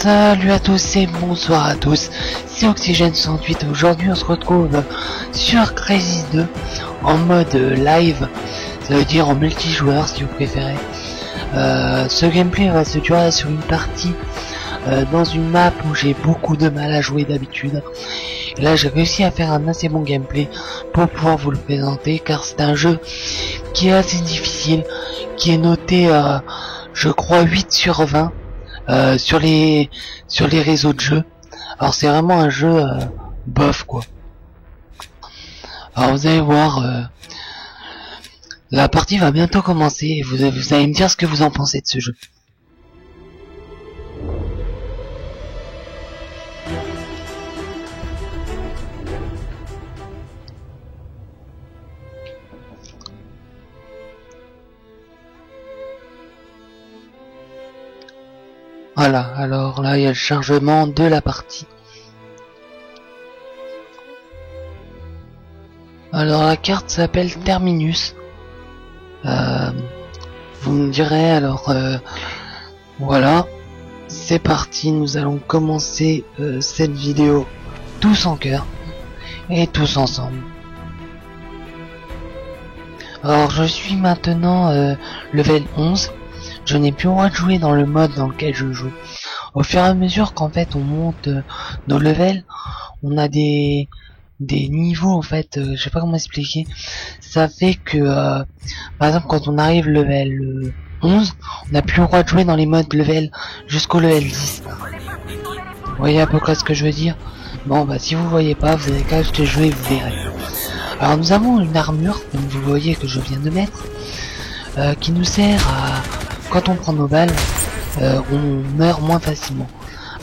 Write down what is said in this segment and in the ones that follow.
Salut à tous et bonsoir à tous, c'est Oxygène 108. Aujourd'hui on se retrouve sur Crysis 2 en mode live, ça veut dire en multijoueur si vous préférez. Ce gameplay va se durer sur une partie dans une map où j'ai beaucoup de mal à jouer d'habitude. Et là j'ai réussi à faire un assez bon gameplay pour pouvoir vous le présenter, car c'est un jeu qui est assez difficile, qui est noté je crois 8 sur 20 sur les réseaux de jeux. Alors c'est vraiment un jeu bof quoi. Alors vous allez voir, la partie va bientôt commencer et vous allez me dire ce que vous en pensez de ce jeu. Voilà, alors là il y a le chargement de la partie. Alors la carte s'appelle Terminus. Vous me direz alors, voilà, c'est parti, nous allons commencer cette vidéo tous en cœur et tous ensemble. Alors je suis maintenant level 11. Je n'ai plus le droit de jouer dans le mode dans lequel je joue. Au fur et à mesure qu'en fait on monte nos levels, on a des niveaux en fait, je sais pas comment expliquer. Ça fait que par exemple quand on arrive level 11, on n'a plus le droit de jouer dans les modes level jusqu'au level 10. Vous voyez à peu près ce que je veux dire? Bon bah si vous voyez pas, vous avez qu'à acheter le jeu et vous verrez. Alors nous avons une armure, comme vous voyez que je viens de mettre, qui nous sert à... Quand on prend nos balles, on meurt moins facilement.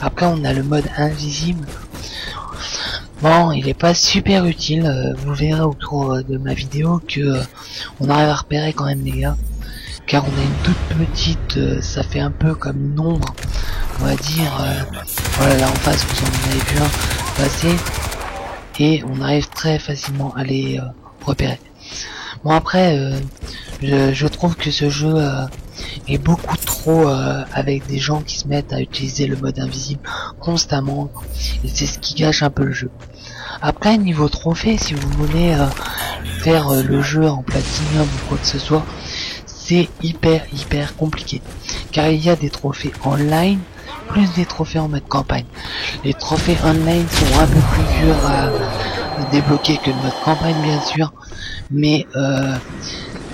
Après on a le mode invisible. Bon, il est pas super utile, vous verrez au cours de ma vidéo que on arrive à repérer quand même les gars. Car on a une toute petite, ça fait un peu comme une ombre, on va dire. Voilà, là en face vous en avez vu un passer. Et on arrive très facilement à les repérer. Bon après, je trouve que ce jeu est beaucoup trop avec des gens qui se mettent à utiliser le mode invisible constamment, et c'est ce qui gâche un peu le jeu. Après niveau trophée, si vous voulez faire le jeu en platinum ou quoi que ce soit, c'est hyper compliqué, car il y a des trophées online plus des trophées en mode campagne. Les trophées online sont un peu plus durs à débloquer que le mode campagne bien sûr, mais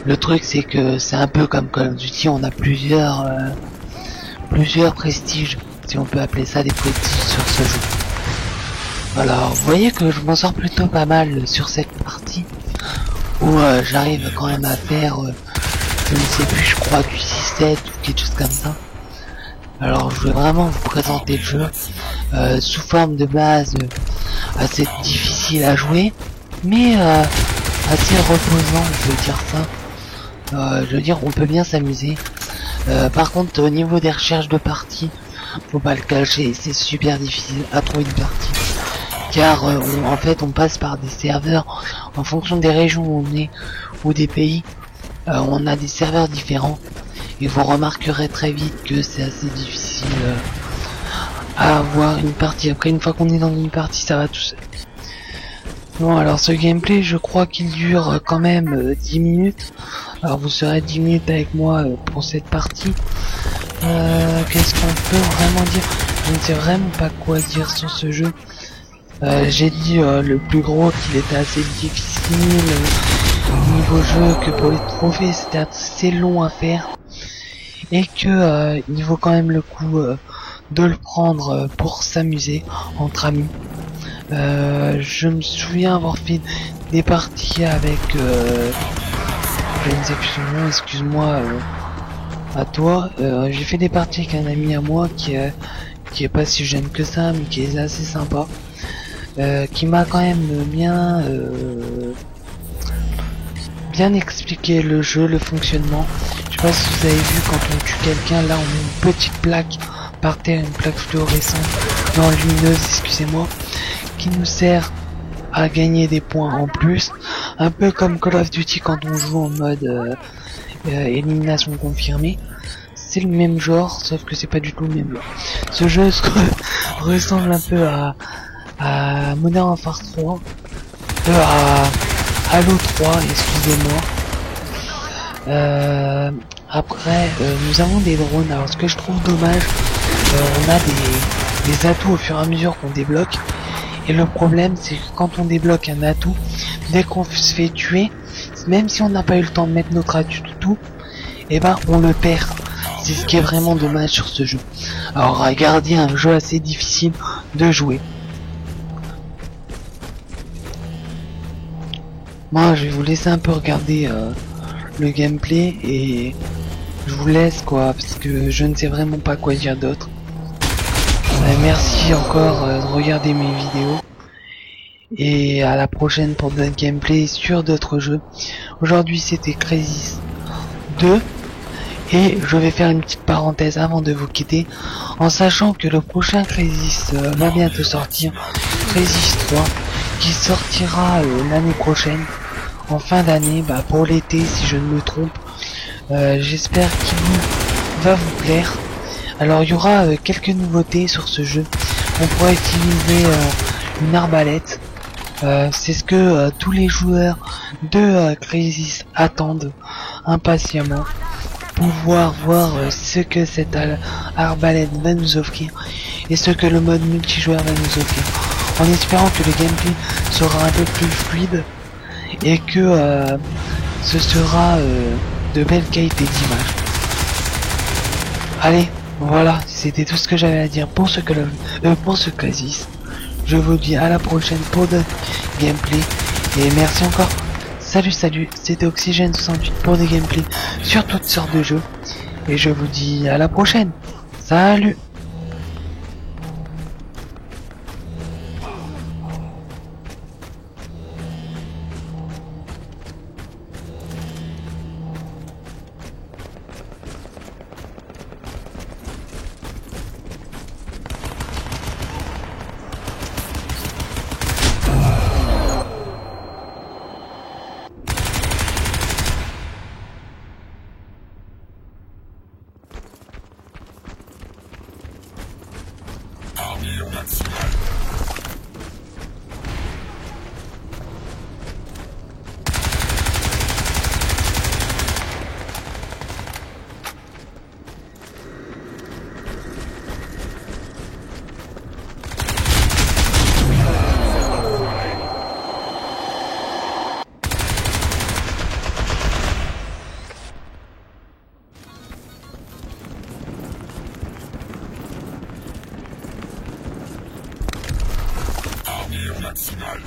le truc c'est que c'est un peu comme Call of Duty, on a plusieurs prestiges, si on peut appeler ça des prestiges sur ce jeu. Alors vous voyez que je m'en sors plutôt pas mal sur cette partie, où j'arrive quand même à faire, je ne sais plus, je crois du 6-7 ou quelque chose comme ça. Alors je vais vraiment vous présenter le jeu sous forme de base assez difficile à jouer, mais assez reposant, je veux dire ça. Je veux dire, on peut bien s'amuser. Par contre, au niveau des recherches de parties, faut pas le cacher, c'est super difficile à trouver une partie. Car en fait, on passe par des serveurs en fonction des régions où on est ou des pays. On a des serveurs différents et vous remarquerez très vite que c'est assez difficile à avoir une partie. Après, une fois qu'on est dans une partie, ça va tout seul. Bon, alors ce gameplay, je crois qu'il dure quand même 10 minutes. Alors vous serez 10 minutes avec moi pour cette partie. Qu'est-ce qu'on peut vraiment dire? Je ne sais vraiment pas quoi dire sur ce jeu. J'ai dit le plus gros qu'il était assez difficile niveau jeu, que pour les trophées c'était assez long à faire, et que il vaut quand même le coup de le prendre pour s'amuser entre amis. Je me souviens avoir fait des parties avec je ne sais plus son nom, excuse-moi, à toi. J'ai fait des parties avec un ami à moi qui est pas si jeune que ça, mais qui est assez sympa, qui m'a quand même bien expliqué le jeu, le fonctionnement. Je sais pas si vous avez vu, quand on tue quelqu'un, là on met une petite plaque par terre, une plaque fluorescente, non lumineuse, excusez-moi, qui nous sert à gagner des points en plus, un peu comme Call of Duty quand on joue en mode élimination confirmée. c'est le même genre, sauf que c'est pas du tout le même genre. Ce jeu ressemble un peu à Modern Warfare 3, à Halo 3, excusez-moi. Après, nous avons des drones. Alors, ce que je trouve dommage, on a des atouts au fur et à mesure qu'on débloque. Et le problème, c'est que quand on débloque un atout, dès qu'on se fait tuer, même si on n'a pas eu le temps de mettre notre atout, et ben on le perd. C'est ce qui est vraiment dommage sur ce jeu. Alors, Gardien, un jeu assez difficile de jouer. Moi, je vais vous laisser un peu regarder le gameplay et je vous laisse quoi, parce que je ne sais vraiment pas quoi dire d'autre. Merci encore de regarder mes vidéos et à la prochaine pour d'autres gameplay sur d'autres jeux. Aujourd'hui c'était Crysis 2 et je vais faire une petite parenthèse avant de vous quitter en sachant que le prochain Crysis va bientôt sortir, Crysis 3, qui sortira l'année prochaine, en fin d'année, pour l'été si je ne me trompe. J'espère qu'il va vous plaire. Alors il y aura quelques nouveautés sur ce jeu. On pourra utiliser une arbalète. C'est ce que tous les joueurs de Crysis attendent impatiemment. Pouvoir voir ce que cette arbalète va nous offrir et ce que le mode multijoueur va nous offrir. En espérant que le gameplay sera un peu plus fluide et que ce sera de belle qualité d'image. Allez, voilà, c'était tout ce que j'avais à dire pour ce Crysis. Je vous dis à la prochaine pour de gameplay et merci encore. Salut, c'était Oxygène68 pour des gameplays sur toutes sortes de jeux et je vous dis à la prochaine. Salut. Armure maximale. Armure maximale. Armure maximale.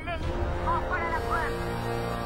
l'ai. En voilà la preuve.